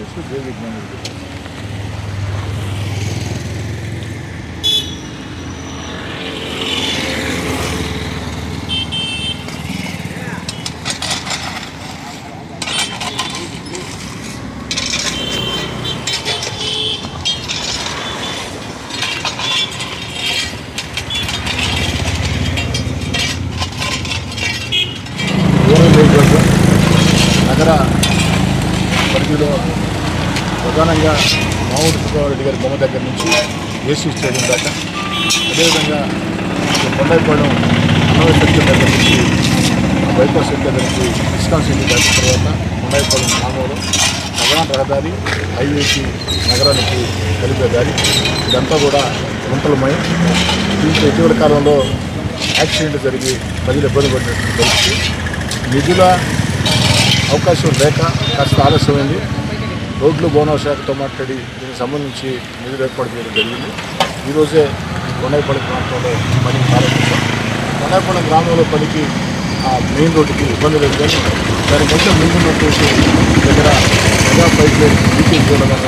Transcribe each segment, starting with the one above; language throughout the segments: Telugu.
తెలియజేస్తూ జై విజ్ఞానం. నగర పరిధిలో ప్రధానంగా మామూలు సుబ్బారెడ్డి గారి బొమ్మ దగ్గర నుంచి ఏసీ స్టేడియం దాకా, అదేవిధంగా కొండైపాలెం అన్నవయ సర్కిల్ దగ్గర నుంచి బైపాస్ సర్కిల్ దగ్గర నుంచి ఇస్కాన్ సిటీ దాటిన తర్వాత కొండైపాలెం గ్రామంలో ప్రధాన రహదారి హైవేకి నగరానికి కలిపే దారి ఇదంతా కూడా గుంటలమయం. దీంట్లో ఇటీవల కాలంలో యాక్సిడెంట్ జరిగి ప్రజలు ఇబ్బంది పడినటువంటి పరిస్థితి. నిధుల అవకాశం లేక కాస్త ఆలస్యమైంది. రోడ్లు భవనాల శాఖతో మాట్లాడి దీనికి సంబంధించి నిధులు ఏర్పాటు చేయడం జరిగింది. ఈరోజే కొండైపాలెం ప్రాంతంలో పని ప్రారంభించాం. కొండైపాలెం గ్రామంలో పనికి మెయిన్ రోడ్డుకి ఇబ్బంది లేదు, కానీ దాని కొంచెం ముందున్నటువంటి దగ్గర మెగా పైప్ లైన్ లీకేజ్ చేయడం వల్ల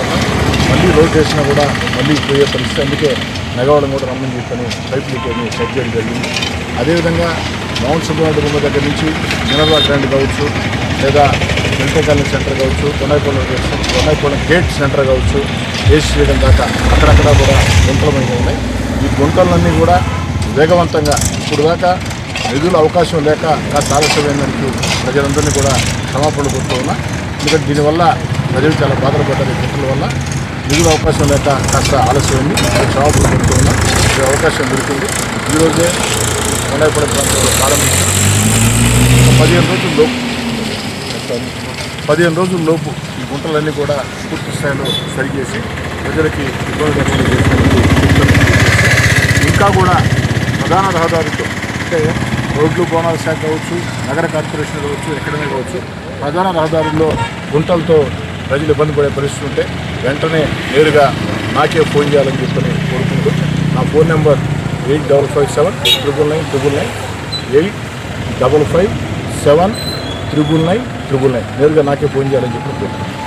మళ్ళీ రోడ్ వేసినా కూడా మళ్ళీ పోయే పరిస్థితి. అందుకే మెగావాళ్ళం కూడా రమ్మని చెప్పని పైప్ లీకేజ్ని సెట్ చేయడం జరిగింది. అదేవిధంగా మౌంట్ సుబ్బారెడ్డి బొమ్మ దగ్గర నుంచి మినర్వా గ్రాండ్ కావచ్చు, లేదా మిలిటరీ కాలనీ సెంటర్ కావచ్చు, కొండైపాలెం గేట్ సెంటర్ కావచ్చు, ఏసీ స్టేడియం దాకా అక్కడక్కడ కూడా గుంటలమైనవి ఉన్నాయి. ఈ గుంటలన్నీ కూడా వేగవంతంగా ఇప్పుడు దాకా నిధుల అవకాశం లేక కాస్త ఆలస్యమైనందుకు ప్రజలందరినీ కూడా క్షమాపణలు కోరుతూ ఉన్నా. ఎందుకంటే దీనివల్ల ప్రజలు చాలా బాధలు పడ్డారు. గుంటల వల్ల నిధుల అవకాశం లేక కాస్త ఆలస్యమైంది. క్షమాపణలు కోరుతూ ఉన్నా. ఈ అవకాశం దొరికింది. ఈరోజే కొండైపాలెం ప్రాంతంలో ప్రారంభించాం. 15 రోజుల్లోపు ఈ గుంటలన్నీ కూడా పూర్తి స్థాయిలో సరిచేసి ప్రజలకి ఇబ్బంది లేకుండా చేసినందుకు ఇంకా కూడా ప్రధాన రహదారులతో, అంటే రోడ్లు భవనాల శాఖ కావచ్చు, నగర కార్పొరేషన్ కావచ్చు, ఎక్కడైనా కావచ్చు, ప్రధాన రహదారుల్లో గుంటలతో ప్రజలు ఇబ్బంది పడే పరిస్థితి ఉంటే వెంటనే నేరుగా నాకే ఫోన్ చేయాలని చెప్పని కోరుకుంటూ నా ఫోన్ నెంబర్ 8557999999 8557999999 నేరుగా నాకే ఫోన్ చేయాలని చెప్పి కోరుకుంటున్నాను.